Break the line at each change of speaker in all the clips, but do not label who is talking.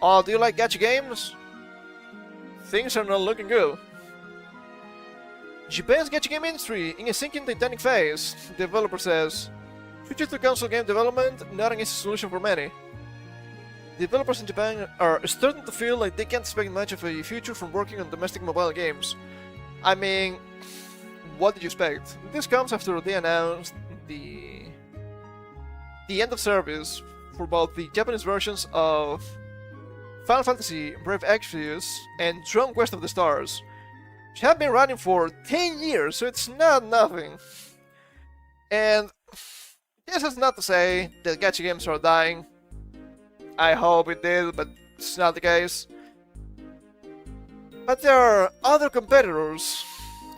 Oh, do you like gacha games? Things are not looking good. Japan's gacha game industry in a sinking titanic phase, the developer says. Future to console game development not an easy solution for many. Developers in Japan are starting to feel like they can't expect much of a future from working on domestic mobile games. I mean, what did you expect? This comes after they announced the end of service for both the Japanese versions of Final Fantasy Brave Exvius and Dragon Quest of the Stars, which have been running for 10 years, so it's not nothing. And this is not to say that gacha games are dying. I hope it did, but it's not the case. But there are other competitors.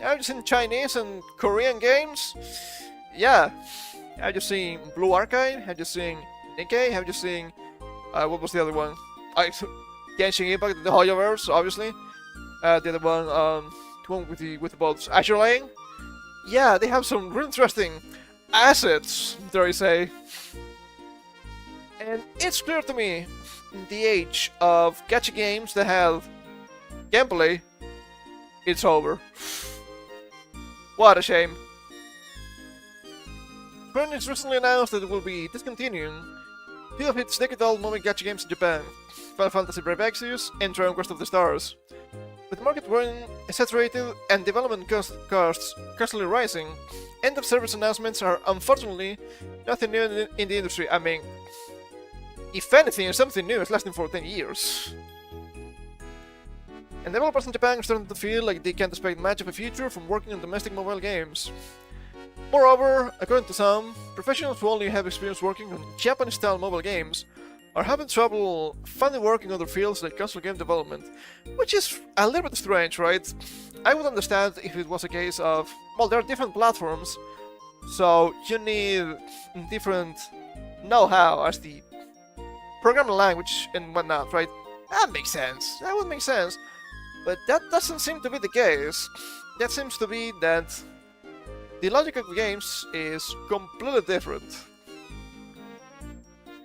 Have you seen Chinese and Korean games? Yeah. Have you seen Blue Archive? Have you seen Nikkei? Have you seen... what was the other one? Genshin Impact, the Hoyoverse, obviously. The other one, the one with the boats. Azure Lane? Yeah, they have some really interesting assets, dare I say. And it's clear to me, in the age of gacha games that have gameplay, it's over. What a shame. Square Enix recently announced that it will be discontinuing two of its decade-old mobile gacha games in Japan, Final Fantasy Brave Exvius and Dragon Quest of the Stars. With the market growing saturated and development costs constantly rising, end-of-service announcements are unfortunately nothing new in the industry. I mean, if anything, something new is lasting for 10 years. And developers in Japan are starting to feel like they can't expect much of a future from working on domestic mobile games. Moreover, according to some, professionals who only have experience working on Japanese-style mobile games are having trouble finding work in other fields like console game development, which is a little bit strange, right? I would understand if it was a case of, well, there are different platforms, so you need different know-how as the programming language and whatnot, right? That makes sense. That would make sense. But that doesn't seem to be the case. That seems to be that the logic of the games is completely different.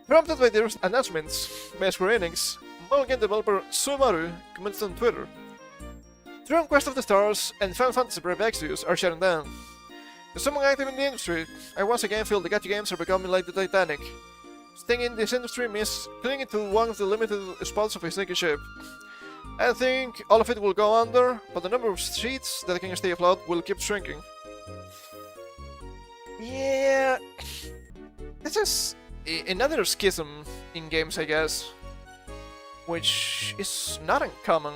Prompted by the announcements by Square Enix, mobile game developer Sumaru commented on Twitter. Dragon Quest of the Stars and Final Fantasy Brave Exvius are shutting down. As someone active in the industry, I once again feel the gacha games are becoming like the Titanic. Staying in this industry means clinging to one of the limited spots of a sinking ship. I think all of it will go under, but the number of seats that can stay afloat will keep shrinking. Yeah, this is another schism in games, I guess, which is not uncommon.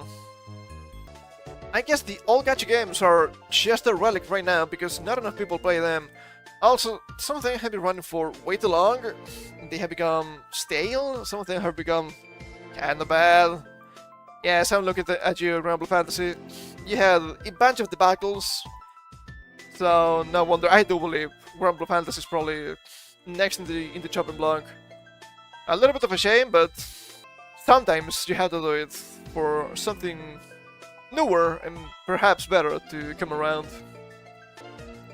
I guess the old gacha games are just a relic right now because not enough people play them. Also, some of them have been running for way too long, they have become stale, some of them have become kinda bad. Yes, I'm looking at you, Rumble Fantasy. You had a bunch of debacles, so no wonder. I do believe Rumble Fantasy is probably next in the chopping block. A little bit of a shame, but sometimes you have to do it for something newer and perhaps better to come around.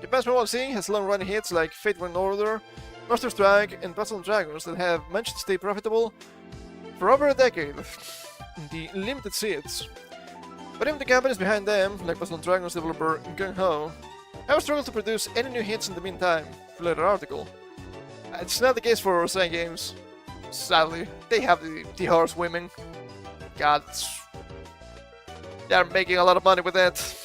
Japan's mobile scene has long-running hits like Fate Grand Order, Monster Strike, and Battle of Dragons that have managed to stay profitable for over a decade in the limited seats. But even the companies behind them, like Battle of Dragons developer Gung Ho, have struggled to produce any new hits in the meantime, later article. It's not the case for Zen games. Sadly, they have the horse women. God, they're making a lot of money with that.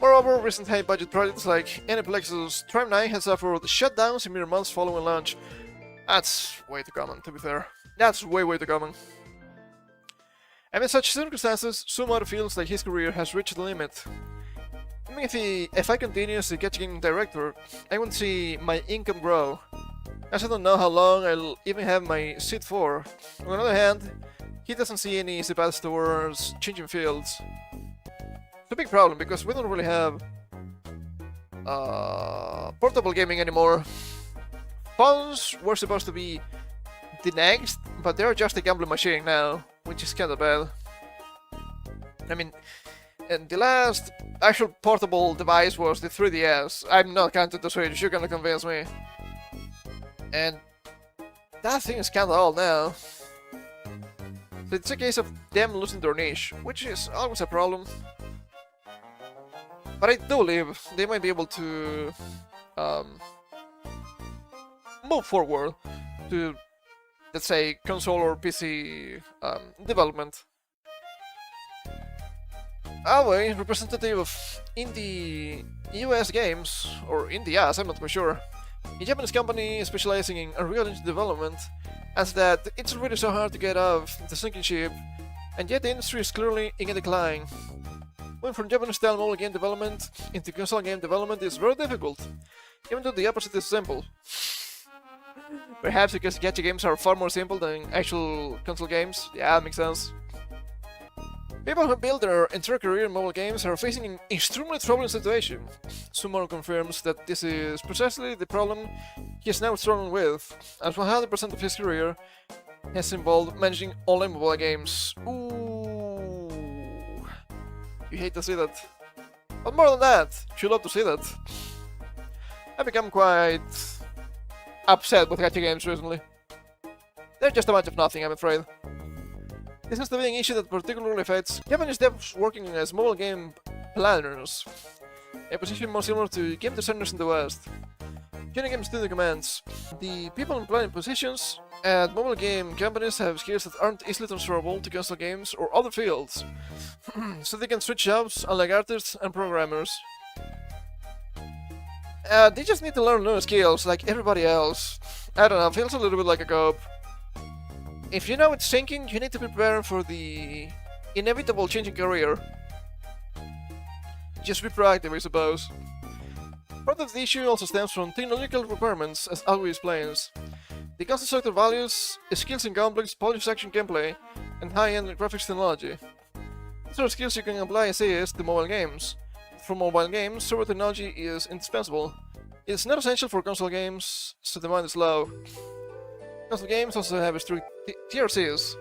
Moreover, recent high-budget projects like Aniplex's Tribe 9 has suffered shutdowns in mere months following launch. That's way too common, to be fair. That's way too common. Amid such circumstances, Sumaru feels like his career has reached the limit. I mean, if I continue as a gacha game director, I won't see my income grow, as I don't know how long I'll even have my seat for. On the other hand, he doesn't see any easy paths towards changing fields. It's a big problem because we don't really have portable gaming anymore. Phones were supposed to be the next, but they're just a gambling machine now, which is kinda bad. I mean, and the last actual portable device was the 3DS. I'm not counting the Switch, you're gonna convince me. And that thing is kinda old now. but it's a case of them losing their niche, which is always a problem. But I do believe they might be able to move forward to, let's say, console or PC development. Anyway, representative of indie US games, or Indias, I'm not quite sure, a Japanese company specializing in Unreal Engine development, adds that it's already so hard to get off the sinking ship, and yet the industry is clearly in a decline. Moving from Japanese-style mobile game development into console game development is very difficult, even though the opposite is simple. Perhaps because gacha games are far more simple than actual console games? Yeah, makes sense. People who build their entire career in mobile games are facing an extremely troubling situation. Sumaru confirms that this is precisely the problem he is now struggling with, as 100% of his career has involved managing online mobile games. Ooh, you hate to see that. But more than that, you love to see that. I've become quite upset with gacha games recently. They're just a bunch of nothing, I'm afraid. This has to be an issue that particularly affects Japanese devs working as mobile game planners, a position more similar to game designers in the West. Unigame studio comments, the people in planning positions at mobile game companies have skills that aren't easily transferable to console games or other fields, so they can switch jobs unlike artists and programmers. They just need to learn new skills like everybody else. I don't know, feels a little bit like a co-op. If you know it's sinking, you need to prepare for the inevitable change in career. Just be proactive, I suppose. Part of the issue also stems from technological requirements, as Alwi explains. The console sector values skills in complex, polished action gameplay and high-end graphics technology. These are skills you can apply as is to mobile games. For mobile games, server technology is indispensable. It's not essential for console games, so demand is low. Console games also have strict TRCs,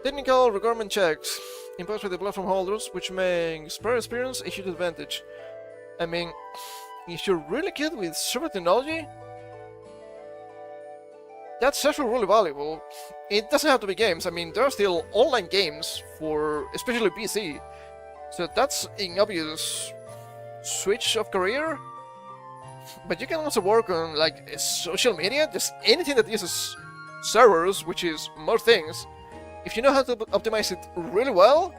technical requirement checks, imposed by the platform holders, which makes player experience a huge advantage. I mean, if you're really good with server technology, that's actually really valuable. It doesn't have to be games, I mean, there are still online games for especially PC, so that's an obvious switch of career. But you can also work on like social media, just anything that uses servers, which is more things. If you know how to optimize it really well,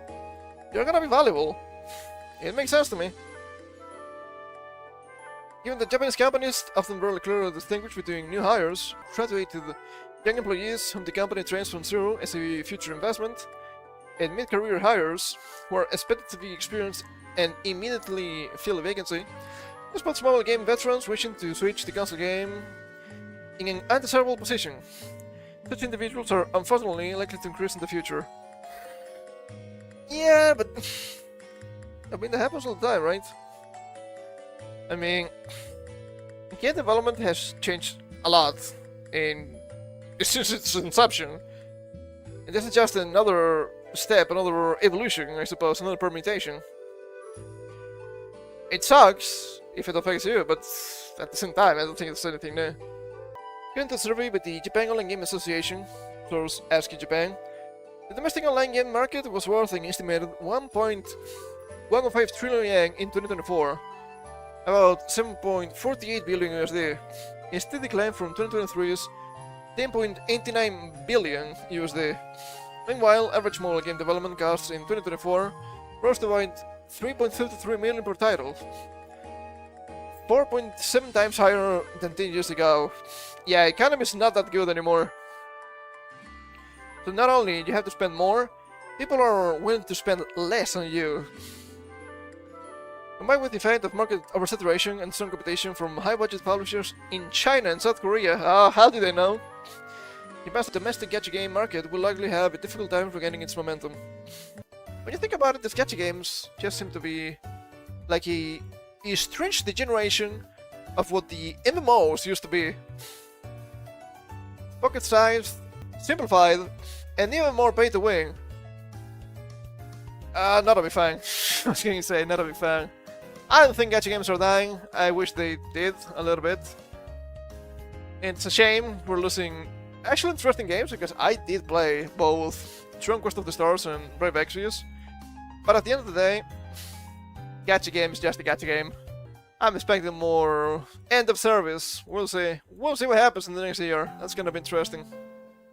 you're gonna be valuable. It makes sense to me. Given that Japanese companies often very clearly distinguish between new hires, graduated young employees whom the company trains from zero as a future investment, and mid-career hires who are expected to be experienced and immediately fill a vacancy, this puts mobile game veterans wishing to switch to console game in an undesirable position. Such individuals are unfortunately likely to increase in the future. Yeah, but I mean that happens all the time, right? I mean, game development has changed a lot since its inception. And this is just another step, another evolution, I suppose, another permutation. It sucks if it affects you, but at the same time, I don't think it's anything new. According to a survey by the Japan Online Game Association, source Ask Japan, the domestic online game market was worth an estimated 1.115 trillion yen in 2024, about 7.48 billion USD, a steady decline from 2023's 10.89 billion USD. Meanwhile, average mobile game development costs in 2024 rose to about 3.53 million per title, 4.7 times higher than 10 years ago. Yeah, economy is not that good anymore. So not only do you have to spend more, people are willing to spend less on you. Combined with the fact of market oversaturation and strong competition from high-budget publishers in China and South Korea, how did they know? The vast domestic gacha game market will likely have a difficult time regaining its momentum. When you think about it, these gacha games just seem to be like a strange degeneration of what the MMOs used to be. Pocket-sized, simplified, and even more pay-to-win. Not a big fan. I was going to say, not a big fan. I don't think gacha games are dying. I wish they did a little bit. It's a shame we're losing actually interesting games, because I did play both Tron Quest of the Stars and Brave Exvius. But at the end of the day, gacha game is just a gacha game. I'm expecting more end of service. We'll see. We'll see what happens in the next year. That's gonna be interesting.